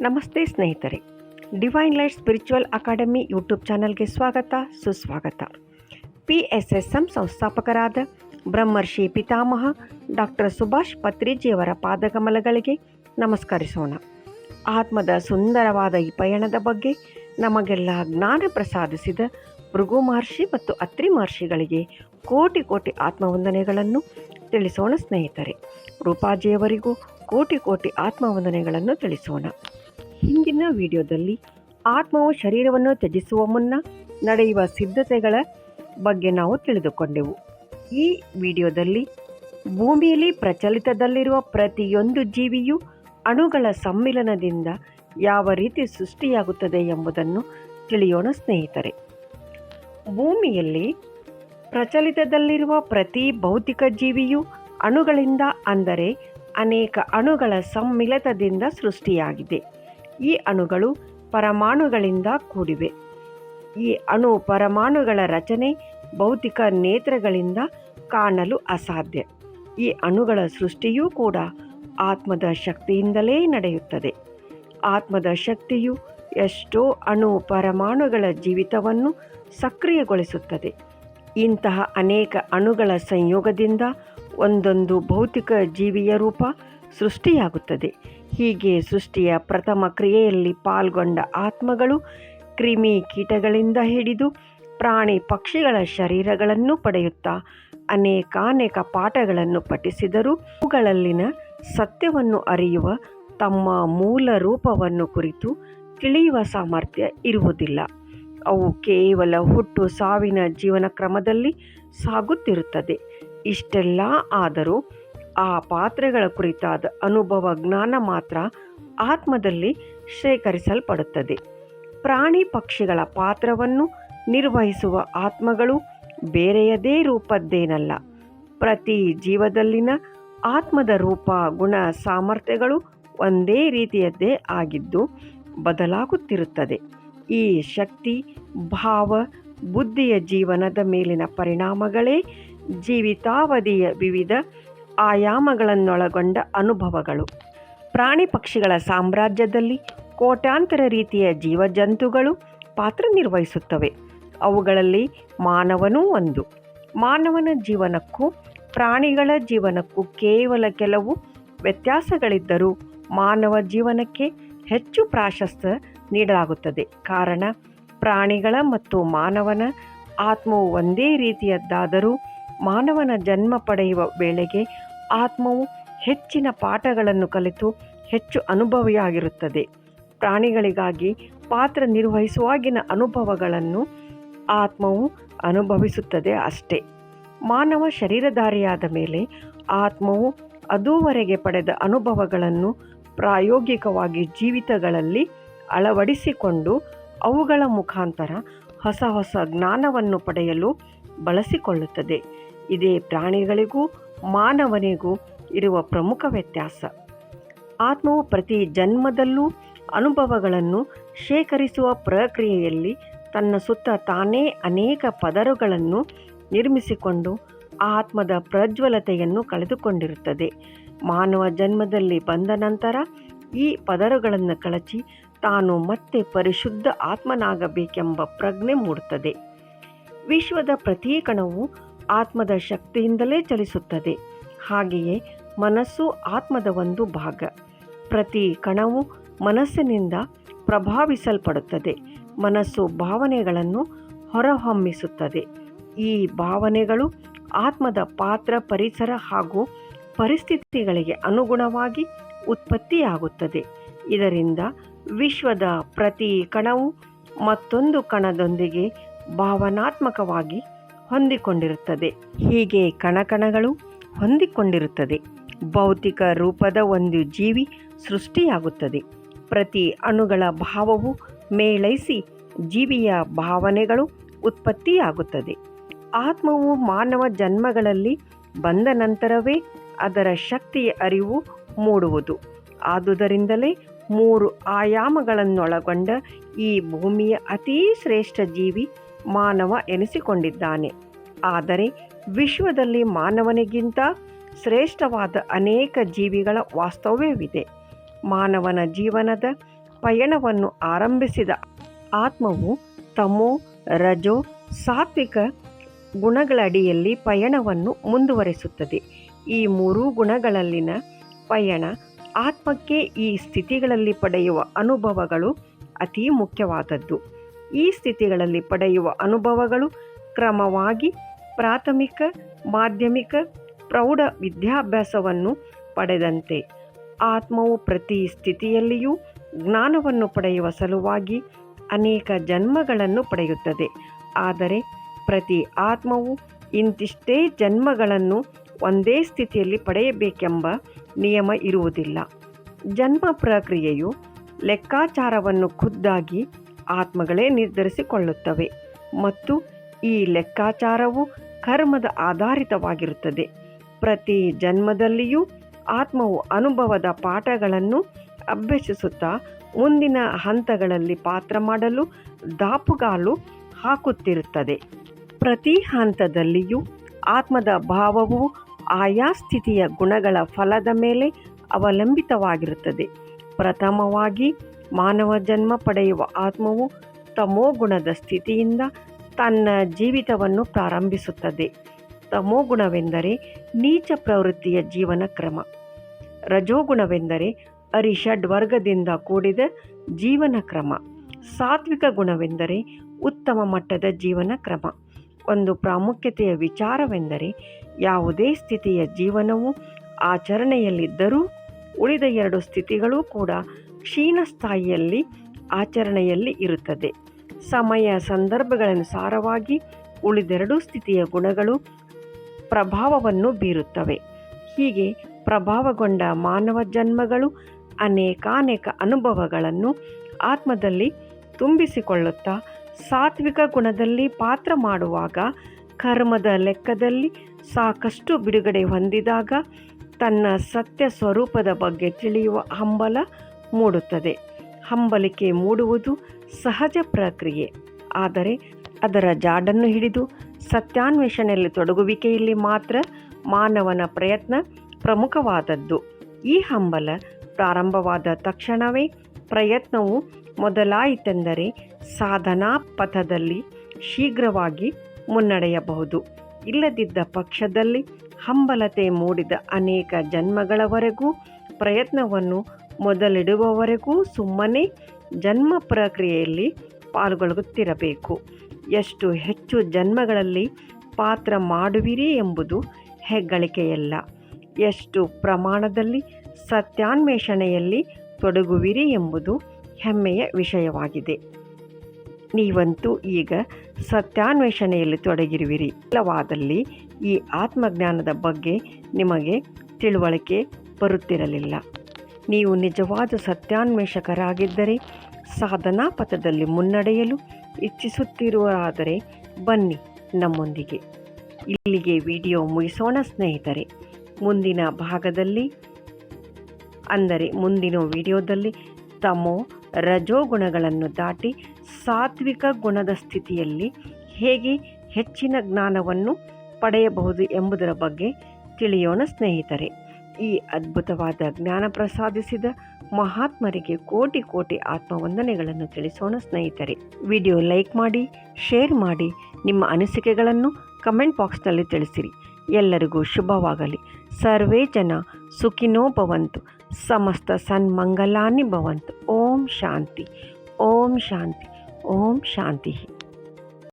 ನಮಸ್ತೆ ಸ್ನೇಹಿತರೆ, divine light spiritual academy YouTube ಚಾನಲ್ಗೆ ಸ್ವಾಗತ ಸುಸ್ವಾಗತ. PSSM ಸಂಸ್ಥಾಪಕರಾದ ಬ್ರಹ್ಮರ್ಷಿ ಪಿತಾಮಹ ಡಾಕ್ಟರ್ ಸುಭಾಷ್ ಪತ್ರಿಜಿಯವರ ಪಾದಕಮಲಗಳಿಗೆ ನಮಸ್ಕರಿಸೋಣ. ಆತ್ಮದ ಸುಂದರವಾದ ಈ ಪಯಣದ ಬಗ್ಗೆ ನಮಗೆಲ್ಲ ಜ್ಞಾನ ಪ್ರಸಾದಿಸಿದ ಭೃಗು ಮಹರ್ಷಿ ಮತ್ತು ಅತ್ರಿ ಮಹರ್ಷಿಗಳಿಗೆ ಕೋಟಿ ಕೋಟಿ ಆತ್ಮವಂದನೆಗಳನ್ನು ತಿಳಿಸೋಣ. ಸ್ನೇಹಿತರೆ, ರೂಪಾಜಿಯವರಿಗೂ ಕೋಟಿ ಕೋಟಿ ಆತ್ಮವಂದನೆಗಳನ್ನು ತಿಳಿಸೋಣ. ಹಿಂದಿನ ವಿಡಿಯೋದಲ್ಲಿ ಆತ್ಮವು ಶರೀರವನ್ನು ತ್ಯಜಿಸುವ ಮುನ್ನ ನಡೆಯುವ ಸಿದ್ಧತೆಗಳ ಬಗ್ಗೆ ನಾವು ತಿಳಿದುಕೊಂಡೆವು. ಈ ವಿಡಿಯೋದಲ್ಲಿ ಭೂಮಿಯಲ್ಲಿ ಪ್ರಚಲಿತದಲ್ಲಿರುವ ಪ್ರತಿಯೊಂದು ಜೀವಿಯು ಅಣುಗಳ ಸಮ್ಮಿಲನದಿಂದ ಯಾವ ರೀತಿ ಸೃಷ್ಟಿಯಾಗುತ್ತದೆ ಎಂಬುದನ್ನು ತಿಳಿಯೋಣ. ಸ್ನೇಹಿತರೆ, ಭೂಮಿಯಲ್ಲಿ ಪ್ರಚಲಿತದಲ್ಲಿರುವ ಪ್ರತಿ ಭೌತಿಕ ಜೀವಿಯು ಅಣುಗಳಿಂದ, ಅಂದರೆ ಅನೇಕ ಅಣುಗಳ ಸಮ್ಮಿಳಿತದಿಂದ ಸೃಷ್ಟಿಯಾಗಿದೆ. ಈ ಅಣುಗಳು ಪರಮಾಣುಗಳಿಂದ ಕೂಡಿವೆ. ಈ ಅಣು ಪರಮಾಣುಗಳ ರಚನೆ ಭೌತಿಕ ನೇತ್ರಗಳಿಂದ ಕಾಣಲು ಅಸಾಧ್ಯ. ಈ ಅಣುಗಳ ಸೃಷ್ಟಿಯೂ ಕೂಡ ಆತ್ಮದ ಶಕ್ತಿಯಿಂದಲೇ ನಡೆಯುತ್ತದೆ. ಆತ್ಮದ ಶಕ್ತಿಯು ಎಷ್ಟೋ ಅಣು ಪರಮಾಣುಗಳ ಜೀವಿತವನ್ನು ಸಕ್ರಿಯಗೊಳಿಸುತ್ತದೆ. ಇಂತಹ ಅನೇಕ ಅಣುಗಳ ಸಂಯೋಗದಿಂದ ಒಂದೊಂದು ಭೌತಿಕ ಜೀವಿಯ ರೂಪ ಸೃಷ್ಟಿಯಾಗುತ್ತದೆ. ಹೀಗೆ ಸೃಷ್ಟಿಯ ಪ್ರಥಮ ಕ್ರಿಯೆಯಲ್ಲಿ ಪಾಲ್ಗೊಂಡ ಆತ್ಮಗಳು ಕ್ರಿಮಿ ಕೀಟಗಳಿಂದ ಹಿಡಿದು ಪ್ರಾಣಿ ಪಕ್ಷಿಗಳ ಶರೀರಗಳನ್ನು ಪಡೆಯುತ್ತಾ ಅನೇಕಾನೇಕ ಪಾಠಗಳನ್ನು ಪಠಿಸಿದರೂ ಅವುಗಳಲ್ಲಿನ ಸತ್ಯವನ್ನು ಅರಿಯುವ, ತಮ್ಮ ಮೂಲ ರೂಪವನ್ನು ಕುರಿತು ತಿಳಿಯುವ ಸಾಮರ್ಥ್ಯ ಇರುವುದಿಲ್ಲ. ಅವು ಕೇವಲ ಹುಟ್ಟು ಸಾವಿನ ಜೀವನ ಕ್ರಮದಲ್ಲಿ ಸಾಗುತ್ತಿರುತ್ತದೆ. ಇಷ್ಟೆಲ್ಲ ಆದರೂ ಆ ಪಾತ್ರಗಳ ಕುರಿತಾದ ಅನುಭವ ಜ್ಞಾನ ಮಾತ್ರ ಆತ್ಮದಲ್ಲಿ ಶೇಖರಿಸಲ್ಪಡುತ್ತದೆ. ಪ್ರಾಣಿ ಪಕ್ಷಿಗಳ ಪಾತ್ರವನ್ನು ನಿರ್ವಹಿಸುವ ಆತ್ಮಗಳು ಬೇರೆಯದೇ ರೂಪದ್ದೇನಲ್ಲ. ಪ್ರತಿ ಜೀವದಲ್ಲಿನ ಆತ್ಮದ ರೂಪ, ಗುಣ, ಸಾಮರ್ಥ್ಯಗಳು ಒಂದೇ ರೀತಿಯದ್ದೇ ಆಗಿದ್ದು ಬದಲಾಗುತ್ತಿರುತ್ತದೆ. ಈ ಶಕ್ತಿ, ಭಾವ, ಬುದ್ಧಿಯ ಜೀವನದ ಮೇಲಿನ ಪರಿಣಾಮಗಳೇ ಜೀವಿತಾವಧಿಯ ವಿವಿಧ ಆಯಾಮಗಳನ್ನೊಳಗೊಂಡ ಅನುಭವಗಳು. ಪ್ರಾಣಿ ಪಕ್ಷಿಗಳ ಸಾಮ್ರಾಜ್ಯದಲ್ಲಿ ಕೋಟ್ಯಾಂತರ ರೀತಿಯ ಜೀವಜಂತುಗಳು ಪಾತ್ರ ನಿರ್ವಹಿಸುತ್ತವೆ. ಅವುಗಳಲ್ಲಿ ಮಾನವನೂ ಒಂದು. ಮಾನವನ ಜೀವನಕ್ಕೂ ಪ್ರಾಣಿಗಳ ಜೀವನಕ್ಕೂ ಕೇವಲ ಕೆಲವು ವ್ಯತ್ಯಾಸಗಳಿದ್ದರೂ ಮಾನವ ಜೀವನಕ್ಕೆ ಹೆಚ್ಚು ಪ್ರಾಶಸ್ತ್ಯ ನೀಡಲಾಗುತ್ತದೆ. ಕಾರಣ, ಪ್ರಾಣಿಗಳ ಮತ್ತು ಮಾನವನ ಆತ್ಮವು ಒಂದೇ ರೀತಿಯದ್ದಾದರೂ ಮಾನವನ ಜನ್ಮ ಪಡೆಯುವ ವೇಳೆಗೆ ಆತ್ಮವು ಹೆಚ್ಚಿನ ಪಾಠಗಳನ್ನು ಕಲಿತು ಹೆಚ್ಚು ಅನುಭವಿಯಾಗಿರುತ್ತದೆ. ಪ್ರಾಣಿಗಳಿಗಾಗಿ ಪಾತ್ರ ನಿರ್ವಹಿಸುವಾಗಿನ ಅನುಭವಗಳನ್ನು ಆತ್ಮವು ಅನುಭವಿಸುತ್ತದೆ ಅಷ್ಟೇ. ಮಾನವ ಶರೀರಧಾರಿಯಾದ ಮೇಲೆ ಆತ್ಮವು ಅದುವರೆಗೆ ಪಡೆದ ಅನುಭವಗಳನ್ನು ಪ್ರಾಯೋಗಿಕವಾಗಿ ಜೀವಿತಗಳಲ್ಲಿ ಅಳವಡಿಸಿಕೊಂಡು ಅವುಗಳ ಮುಖಾಂತರ ಹೊಸ ಹೊಸ ಜ್ಞಾನವನ್ನು ಪಡೆಯಲು ಬಳಸಿಕೊಳ್ಳುತ್ತದೆ. ಇದೇ ಪ್ರಾಣಿಗಳಿಗೂ ಮಾನವನಿಗೂ ಇರುವ ಪ್ರಮುಖ ವ್ಯತ್ಯಾಸ. ಆತ್ಮವು ಪ್ರತಿ ಜನ್ಮದಲ್ಲೂ ಅನುಭವಗಳನ್ನು ಶೇಖರಿಸುವ ಪ್ರಕ್ರಿಯೆಯಲ್ಲಿ ತನ್ನ ಸುತ್ತ ತಾನೇ ಅನೇಕ ಪದರುಗಳನ್ನು ನಿರ್ಮಿಸಿಕೊಂಡು ಆತ್ಮದ ಪ್ರಜ್ವಲತೆಯನ್ನು ಕಳೆದುಕೊಂಡಿರುತ್ತದೆ. ಮಾನವ ಜನ್ಮದಲ್ಲಿ ಬಂದ ನಂತರ ಈ ಪದರುಗಳನ್ನು ಕಳಚಿ ತಾನು ಮತ್ತೆ ಪರಿಶುದ್ಧ ಆತ್ಮನಾಗಬೇಕೆಂಬ ಪ್ರಜ್ಞೆ ಮೂಡುತ್ತದೆ. ವಿಶ್ವದ ಪ್ರತಿ ಕಣವು ಆತ್ಮದ ಶಕ್ತಿಯಿಂದಲೇ ಚಲಿಸುತ್ತದೆ. ಹಾಗೆಯೇ ಮನಸ್ಸು ಆತ್ಮದ ಒಂದು ಭಾಗ. ಪ್ರತಿ ಕಣವು ಮನಸ್ಸಿನಿಂದ ಪ್ರಭಾವಿಸಲ್ಪಡುತ್ತದೆ. ಮನಸ್ಸು ಭಾವನೆಗಳನ್ನು ಹೊರಹೊಮ್ಮಿಸುತ್ತದೆ. ಈ ಭಾವನೆಗಳು ಆತ್ಮದ ಪಾತ್ರ, ಪರಿಸರ ಹಾಗೂ ಪರಿಸ್ಥಿತಿಗಳಿಗೆ ಅನುಗುಣವಾಗಿ ಉತ್ಪತ್ತಿಯಾಗುತ್ತದೆ. ಇದರಿಂದ ವಿಶ್ವದ ಪ್ರತಿ ಕಣವು ಮತ್ತೊಂದು ಕಣದೊಂದಿಗೆ ಭಾವನಾತ್ಮಕವಾಗಿ ಹೊಂದಿಕೊಂಡಿರುತ್ತದೆ. ಹೀಗೆ ಕಣಕಣಗಳು ಹೊಂದಿಕೊಂಡಿರುತ್ತದೆ. ಭೌತಿಕ ರೂಪದ ಒಂದು ಜೀವಿ ಸೃಷ್ಟಿಯಾಗುತ್ತದೆ. ಪ್ರತಿ ಅಣುಗಳ ಭಾವವು ಮೇಳೈಸಿ ಜೀವಿಯ ಭಾವನೆಗಳು ಉತ್ಪತ್ತಿಯಾಗುತ್ತದೆ. ಆತ್ಮವು ಮಾನವ ಜನ್ಮಗಳಲ್ಲಿ ಬಂದ ನಂತರವೇ ಅದರ ಶಕ್ತಿಯ ಅರಿವು ಮೂಡುವುದು. ಆದುದರಿಂದಲೇ 3 ಆಯಾಮಗಳನ್ನೊಳಗೊಂಡ ಈ ಭೂಮಿಯ ಅತೀ ಶ್ರೇಷ್ಠ ಜೀವಿ ಮಾನವ ಎನಿಸಿಕೊಂಡಿದ್ದಾನೆ. ಆದರೆ ವಿಶ್ವದಲ್ಲಿ ಮಾನವನಿಗಿಂತ ಶ್ರೇಷ್ಠವಾದ ಅನೇಕ ಜೀವಿಗಳ ವಾಸ್ತವ್ಯವಿದೆ. ಮಾನವನ ಜೀವನದ ಪಯಣವನ್ನು ಆರಂಭಿಸಿದ ಆತ್ಮವು ತಮೋ, ರಜೋ, ಸಾತ್ವಿಕ ಗುಣಗಳಡಿಯಲ್ಲಿ ಪಯಣವನ್ನು ಮುಂದುವರಿಸುತ್ತದೆ. ಈ ಮೂರೂ ಗುಣಗಳಲ್ಲಿನ ಪಯಣ ಆತ್ಮಕ್ಕೆ ಈ ಸ್ಥಿತಿಗಳಲ್ಲಿ ಪಡೆಯುವ ಅನುಭವಗಳು ಅತಿ ಮುಖ್ಯವಾದದ್ದು. ಈ ಸ್ಥಿತಿಗಳಲ್ಲಿ ಪಡೆಯುವ ಅನುಭವಗಳು ಕ್ರಮವಾಗಿ ಪ್ರಾಥಮಿಕ, ಮಾಧ್ಯಮಿಕ, ಪ್ರೌಢ ವಿದ್ಯಾಭ್ಯಾಸವನ್ನು ಪಡೆದಂತೆ ಆತ್ಮವು ಪ್ರತಿ ಸ್ಥಿತಿಯಲ್ಲಿಯೂ ಜ್ಞಾನವನ್ನು ಪಡೆಯುವ ಸಲುವಾಗಿ ಅನೇಕ ಜನ್ಮಗಳನ್ನು ಪಡೆಯುತ್ತದೆ. ಆದರೆ ಪ್ರತಿ ಆತ್ಮವು ಇಂತಿಷ್ಟೇ ಜನ್ಮಗಳನ್ನು ಒಂದೇ ಸ್ಥಿತಿಯಲ್ಲಿ ಪಡೆಯಬೇಕೆಂಬ ನಿಯಮ ಇರುವುದಿಲ್ಲ. ಜನ್ಮ ಪ್ರಕ್ರಿಯೆಯು ಲೆಕ್ಕಾಚಾರವನ್ನು ಖುದ್ದಾಗಿ ಆತ್ಮಗಳೇ ನಿರ್ಧರಿಸಿಕೊಳ್ಳುತ್ತವೆ ಮತ್ತು ಈ ಲೆಕ್ಕಾಚಾರವು ಕರ್ಮದ ಆಧಾರಿತವಾಗಿರುತ್ತದೆ. ಪ್ರತಿ ಜನ್ಮದಲ್ಲಿಯೂ ಆತ್ಮವು ಅನುಭವದ ಪಾಠಗಳನ್ನು ಅಭ್ಯಸಿಸುತ್ತಾ ಮುಂದಿನ ಹಂತಗಳಲ್ಲಿ ಪಾತ್ರ ಮಾಡಲು ದಾಪುಗಾಲು ಹಾಕುತ್ತಿರುತ್ತದೆ. ಪ್ರತಿ ಹಂತದಲ್ಲಿಯೂ ಆತ್ಮದ ಭಾವವು ಆಯಾ ಸ್ಥಿತಿಯ ಗುಣಗಳ ಫಲದ ಮೇಲೆ ಅವಲಂಬಿತವಾಗಿರುತ್ತದೆ. ಪ್ರಥಮವಾಗಿ ಮಾನವ ಜನ್ಮ ಪಡೆಯುವ ಆತ್ಮವು ತಮೋಗುಣದ ಸ್ಥಿತಿಯಿಂದ ತನ್ನ ಜೀವಿತವನ್ನು ಪ್ರಾರಂಭಿಸುತ್ತದೆ. ತಮೋಗುಣವೆಂದರೆ ನೀಚ ಪ್ರವೃತ್ತಿಯ ಜೀವನ ಕ್ರಮ. ರಜೋಗುಣವೆಂದರೆ ಅರಿಷಡ್ ವರ್ಗದಿಂದ ಕೂಡಿದ ಜೀವನ ಕ್ರಮ. ಸಾತ್ವಿಕ ಗುಣವೆಂದರೆ ಉತ್ತಮ ಮಟ್ಟದ ಜೀವನ ಕ್ರಮ. ಒಂದು ಪ್ರಾಮುಖ್ಯತೆಯ ವಿಚಾರವೆಂದರೆ ಯಾವುದೇ ಸ್ಥಿತಿಯ ಜೀವನವು ಆಚರಣೆಯಲ್ಲಿದ್ದರೂ ಉಳಿದ ಎರಡು ಸ್ಥಿತಿಗಳೂ ಕೂಡ ಕ್ಷೀಣಸ್ಥಾಯಿಯಲ್ಲಿ ಆಚರಣೆಯಲ್ಲಿ ಇರುತ್ತದೆ. ಸಮಯ ಸಂದರ್ಭಗಳನುಸಾರವಾಗಿ ಉಳಿದೆರಡೂ ಸ್ಥಿತಿಯ ಗುಣಗಳು ಪ್ರಭಾವವನ್ನು ಬೀರುತ್ತವೆ. ಹೀಗೆ ಪ್ರಭಾವಗೊಂಡ ಮಾನವ ಜನ್ಮಗಳು ಅನೇಕಾನೇಕ ಅನುಭವಗಳನ್ನು ಆತ್ಮದಲ್ಲಿ ತುಂಬಿಸಿಕೊಳ್ಳುತ್ತಾ ಸಾತ್ವಿಕ ಗುಣದಲ್ಲಿ ಪಾತ್ರ ಮಾಡುವಾಗ ಕರ್ಮದ ಲೆಕ್ಕದಲ್ಲಿ ಸಾಕಷ್ಟು ಬಿಡುಗಡೆ ಹೊಂದಿದಾಗ ತನ್ನ ಸತ್ಯ ಸ್ವರೂಪದ ಬಗ್ಗೆ ತಿಳಿಯುವ ಹಂಬಲ ಮೂಡುತ್ತದೆ. ಹಂಬಲಿಕೆ ಮೂಡುವುದು ಸಹಜ ಪ್ರಕ್ರಿಯೆ. ಆದರೆ ಅದರ ಜಾಡನ್ನು ಹಿಡಿದು ಸತ್ಯಾನ್ವೇಷಣೆಯಲ್ಲಿ ತೊಡಗುವಿಕೆಯಲ್ಲಿ ಮಾತ್ರ ಮಾನವನ ಪ್ರಯತ್ನ ಪ್ರಮುಖವಾದದ್ದು. ಈ ಹಂಬಲ ಪ್ರಾರಂಭವಾದ ತಕ್ಷಣವೇ ಪ್ರಯತ್ನವು ಮೊದಲಾಯಿತೆಂದರೆ ಸಾಧನಾ ಪಥದಲ್ಲಿ ಶೀಘ್ರವಾಗಿ ಮುನ್ನಡೆಯಬಹುದು. ಇಲ್ಲದಿದ್ದ ಪಕ್ಷದಲ್ಲಿ ಹಂಬಲತೆ ಮೂಡಿದ ಅನೇಕ ಜನ್ಮಗಳವರೆಗೂ ಪ್ರಯತ್ನವನ್ನು ಮೊದಲಿಡುವವರೆಗೂ ಸುಮ್ಮನೆ ಜನ್ಮ ಪ್ರಕ್ರಿಯೆಯಲ್ಲಿ ಪಾಲ್ಗೊಳ್ಳುತ್ತಿರಬೇಕು. ಎಷ್ಟು ಹೆಚ್ಚು ಜನ್ಮಗಳಲ್ಲಿ ಪಾತ್ರ ಮಾಡುವಿರಿ ಎಂಬುದು ಹೆಗ್ಗಳಿಕೆಯಲ್ಲ, ಎಷ್ಟು ಪ್ರಮಾಣದಲ್ಲಿ ಸತ್ಯಾನ್ವೇಷಣೆಯಲ್ಲಿ ತೊಡಗುವಿರಿ ಎಂಬುದು ಹೆಮ್ಮೆಯ ವಿಷಯವಾಗಿದೆ. ನೀವಂತೂ ಈಗ ಸತ್ಯಾನ್ವೇಷಣೆಯಲ್ಲಿ ತೊಡಗಿರುವಿರಿ. ಇಲ್ಲವಾದಲ್ಲಿ ಈ ಆತ್ಮಜ್ಞಾನದ ಬಗ್ಗೆ ನಿಮಗೆ ತಿಳುವಳಿಕೆ ಬರುತ್ತಿರಲಿಲ್ಲ. ನೀವು ನಿಜವಾದ ಸತ್ಯಾನ್ವೇಷಕರಾಗಿದ್ದರೆ ಸಾಧನಾ ಪಥದಲ್ಲಿ ಮುನ್ನಡೆಯಲು ಇಚ್ಛಿಸುತ್ತಿರುವರಾದರೆ ಬನ್ನಿ ನಮ್ಮೊಂದಿಗೆ. ಇಲ್ಲಿಗೆ ವಿಡಿಯೋ ಮುಗಿಸೋಣ ಸ್ನೇಹಿತರೆ. ಮುಂದಿನ ಭಾಗದಲ್ಲಿ ಅಂದರೆ ಮುಂದಿನ ವಿಡಿಯೋದಲ್ಲಿ ತಮೋ ರಜೋಗುಣಗಳನ್ನು ದಾಟಿ ಸಾತ್ವಿಕ ಗುಣದ ಸ್ಥಿತಿಯಲ್ಲಿ ಹೇಗೆ ಹೆಚ್ಚಿನ ಜ್ಞಾನವನ್ನು ಪಡೆಯಬಹುದು ಎಂಬುದರ ಬಗ್ಗೆ ತಿಳಿಯೋಣ ಸ್ನೇಹಿತರೆ. ಈ ಅದ್ಭುತವಾದ ಜ್ಞಾನ ಪ್ರಸಾದಿಸಿದ ಮಹಾತ್ಮರಿಗೆ ಕೋಟಿ ಕೋಟಿ ಆತ್ಮವಂದನೆಗಳನ್ನು ತಿಳಿಸೋಣ ಸ್ನೇಹಿತರೆ. ವಿಡಿಯೋ ಲೈಕ್ ಮಾಡಿ, ಶೇರ್ ಮಾಡಿ, ನಿಮ್ಮ ಅನಿಸಿಕೆಗಳನ್ನು ಕಮೆಂಟ್ ಬಾಕ್ಸ್ನಲ್ಲಿ ತಿಳಿಸಿರಿ. ಎಲ್ಲರಿಗೂ ಶುಭವಾಗಲಿ. ಸರ್ವೇ ಜನ ಸುಖಿನೋ ಭವಂತು. ಸಮಸ್ತ ಸನ್ಮಂಗಲಾನಿ ಭವಂತು. ಓಂ ಶಾಂತಿ, ಓಂ ಶಾಂತಿ, ಓಂ ಶಾಂತಿ.